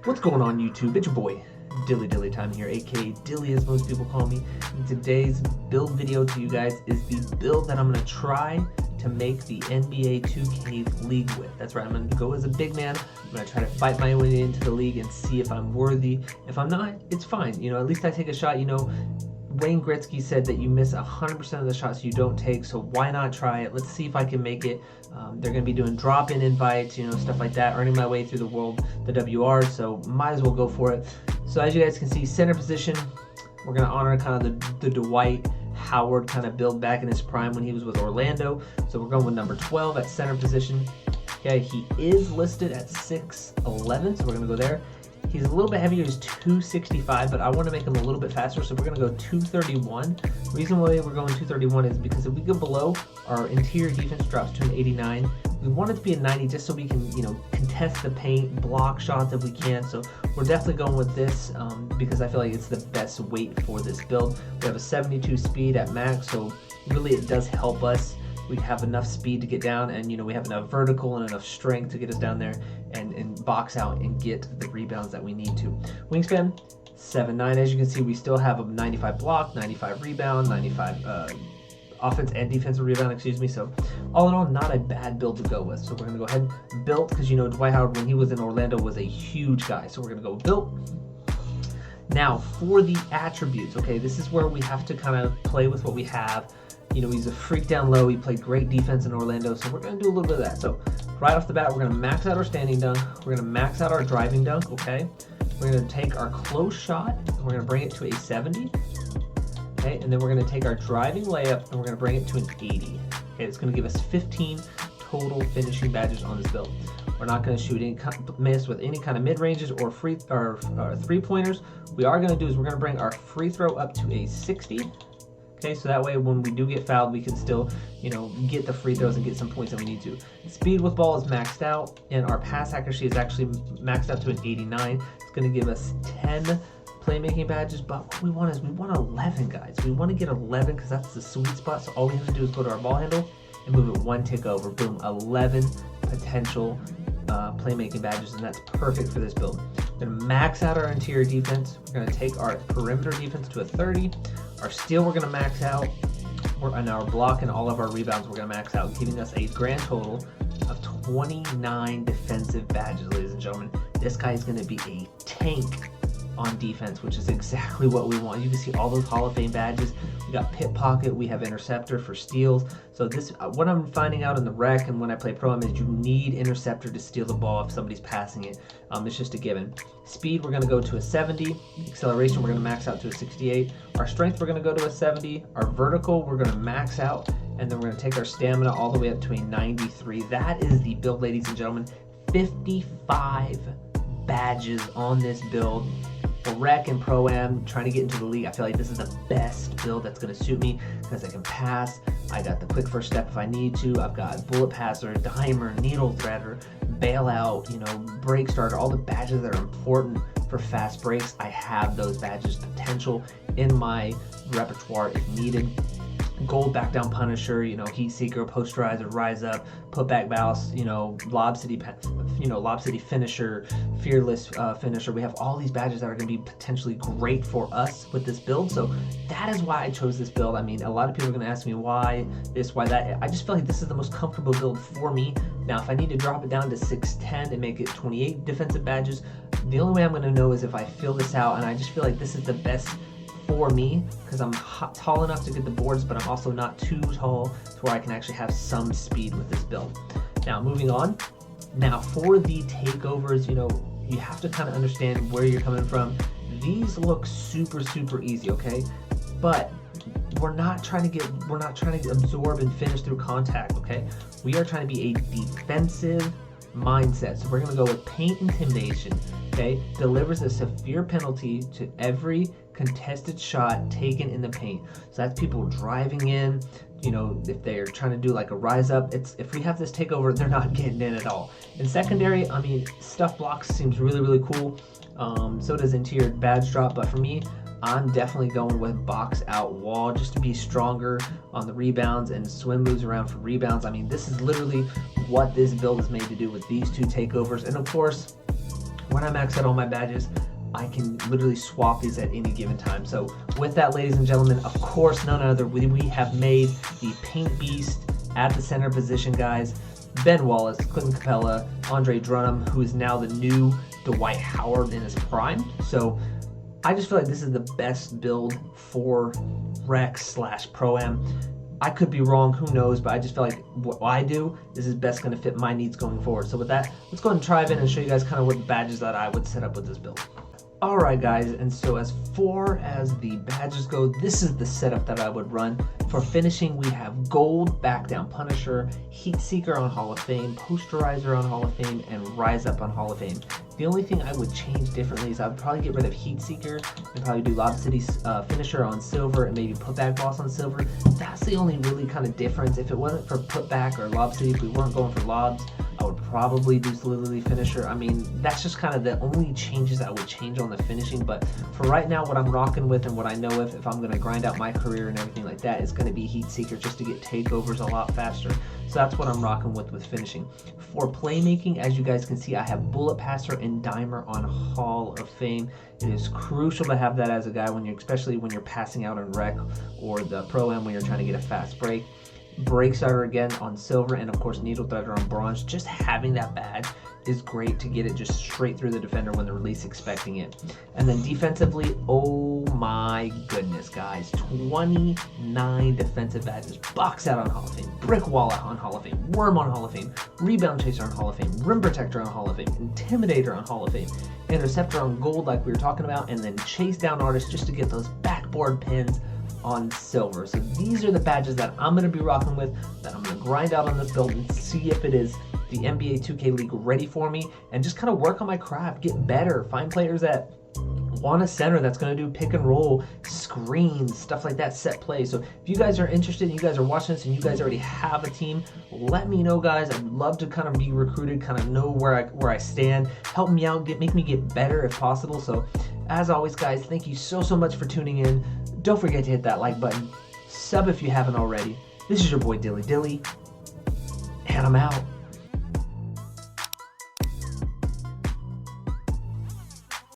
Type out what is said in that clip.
What's going on YouTube? It's your boy, Dilly Time here, aka Dilly as most people call me. And today's build video to you guys is the build that I'm going to try to make the NBA 2K League with. That's right, I'm going to go as a big man. I'm going to try to fight my way into the league and see if I'm worthy. If I'm not, it's fine. You know, at least I take a shot. You know, Wayne Gretzky said that you miss 100% of the shots you don't take, so why not try it? Let's see if I can make it. They're going to be doing drop-in invites, you know, stuff like that, earning my way through the world, the WR, so might as well go for it. So as you guys can see, center position, we're going to honor kind of the Dwight Howard kind of build back in his prime when he was with Orlando. So we're going with number 12 at center position. Okay, he is listed at 6'11", so we're going to go there. He's a little bit heavier, he's 265, but I want to make him a little bit faster, so we're going to go 231. The reason why we're going 231 is because if we go below, our interior defense drops to an 89. We want it to be a 90 just so we can, you know, contest the paint, block shots if we can. So we're definitely going with this because I feel like it's the best weight for this build. We have a 72 speed at max, so really it does help us. We have enough speed to get down, and you know, we have enough vertical and enough strength to get us down there and box out and get the rebounds that we need to. Wingspan 7'9". As you can see, we still have a 95 block, 95 rebound, 95 offense and defensive rebound, excuse me. So all in all, not a bad build to go with. So we're gonna go ahead and build, because you know Dwight Howard when he was in Orlando was a huge guy. So we're gonna go built. Now for the attributes, okay, this is where we have to kind of play with what we have. You know, he's a freak down low. He played great defense in Orlando, so we're going to do a little bit of that. So right off the bat, we're going to max out our standing dunk. We're going to max out our driving dunk, okay? We're going to take our close shot, and we're going to bring it to a 70. Okay, and then we're going to take our driving layup, and we're going to bring it to an 80. Okay, it's going to give us 15 total finishing badges on this build. We're not going to shoot any miss with any kind of mid-ranges or three-pointers. What we are going to do is we're going to bring our free throw up to a 60. Okay, so that way when we do get fouled, we can still, you know, get the free throws and get some points that we need to. Speed with ball is maxed out, and our pass accuracy is actually maxed out to an 89. It's going to give us 10 playmaking badges, but what we want is we want 11, guys. We want to get 11 because that's the sweet spot. So all we have to do is go to our ball handle and move it one tick over. Boom, 11 potential playmaking badges, and that's perfect for this build. We're going to max out our interior defense. We're going to take our perimeter defense to a 30. Our steal we're going to max out, and our block and all of our rebounds we're going to max out, giving us a grand total of 29 defensive badges, ladies and gentlemen. This guy is going to be a tank on defense, which is exactly what we want. You can see all those Hall of Fame badges. We got pit pocket, we have interceptor for steals. So this, what I'm finding out in the rec and when I play pro-am is you need interceptor to steal the ball if somebody's passing it. It's just a given. Speed, we're going to go to a 70. Acceleration, we're going to max out to a 68. Our strength, we're going to go to a 70. Our vertical, we're going to max out, and then we're going to take our stamina all the way up to a 93. That is the build, ladies and gentlemen. 55 badges on this build. For rec and pro-am, trying to get into the league, I feel like this is the best build that's going to suit me because I can pass. I got the quick first step if I need to. I've got bullet passer, dimer, needle threader, bailout, you know, break starter, all the badges that are important for fast breaks. I have those badges potential in my repertoire if needed. Gold back down punisher, you know, heat seeker, posterizer, rise up, put back bounce, you know, lob city finisher, fearless finisher. We have all these badges that are going to be potentially great for us with this build. So that is why I chose this build. I mean, a lot of people are going to ask me why this, why that. I just feel like this is the most comfortable build for me. Now, if I need to drop it down to 610 and make it 28 defensive badges, the only way I'm going to know is if I fill this out, and I just feel like this is the best for me because I'm tall enough to get the boards, but I'm also not too tall to where I can actually have some speed with this build. Now, moving on. Now, for the takeovers, you know, you have to kind of understand where you're coming from. These look super easy, okay? But we're not trying to absorb and finish through contact, okay? We are trying to be a defensive mindset. So we're going to go with paint intimidation, okay? Delivers a severe penalty to every contested shot taken in the paint. So that's people driving in, you know, if they're trying to do like a rise up, if we have this takeover, they're not getting in at all. In secondary, I mean, stuff blocks seems really cool. So does interior badge drop, but for me, I'm definitely going with box out wall just to be stronger on the rebounds and swim moves around for rebounds. I mean, this is literally what this build is made to do with these two takeovers. And of course, when I max out all my badges, I can literally swap these at any given time. So with that, ladies and gentlemen, of course, none other, we have made the Paint Beast at the center position, guys. Ben Wallace, Clinton Capella, Andre Drummond, who is now the new Dwight Howard in his prime. So I just feel like this is the best build for Rec/Pro-Am. I could be wrong, who knows, but I just feel like what I do is best going to fit my needs going forward. So with that, let's go ahead and try it in and show you guys kind of what badges that I would set up with this build. Alright guys, and so as far as the badges go, this is the setup that I would run. For finishing, we have Gold, Back Down Punisher, Heat Seeker on Hall of Fame, Posterizer on Hall of Fame, and Rise Up on Hall of Fame. The only thing I would change differently is I would probably get rid of Heat Seeker and probably do Lob City Finisher on Silver and maybe Putback Boss on Silver. That's the only really kind of difference. If it wasn't for Putback or Lob City, if we weren't going for Lobs, I would probably do Solidity Finisher. I mean, that's just kind of the only changes I would change on the finishing. But for right now, what I'm rocking with and what I know if I'm going to grind out my career and everything like that, is going to be Heat Seeker just to get takeovers a lot faster. So that's what I'm rocking with finishing. For playmaking, as you guys can see, I have Bullet Passer and Dimer on Hall of Fame. It is crucial to have that as a guy when you're, especially when you're passing out on Rec or the Pro-Am when you're trying to get a fast break. Break Starter again on Silver, and of course Needle Threader on Bronze. Just having that badge is great to get it just straight through the defender when they're least expecting it. And then defensively, oh my goodness guys, 29 defensive badges. Box Out on Hall of Fame, Brick Wallet on Hall of Fame, Worm on Hall of Fame, Rebound Chaser on Hall of Fame, Rim Protector on Hall of Fame, Intimidator on Hall of Fame, Interceptor on Gold like we were talking about, and then Chase Down Artist just to get those backboard pins on Silver. So these are the badges that I'm going to be rocking with, that I'm going to grind out on this build and see if it is the NBA 2K League ready for me, and just kind of work on my craft, get better, find players that want a center that's going to do pick and roll, screens, stuff like that, set play. So if you guys are interested, you guys are watching this and you guys already have a team, let me know guys. I'd love to kind of be recruited, kind of know where I stand, help me out, make me get better if possible. So as always guys, thank you so much for tuning in. Don't forget to hit that like button, sub if you haven't already. This is your boy Dilly, and I'm out.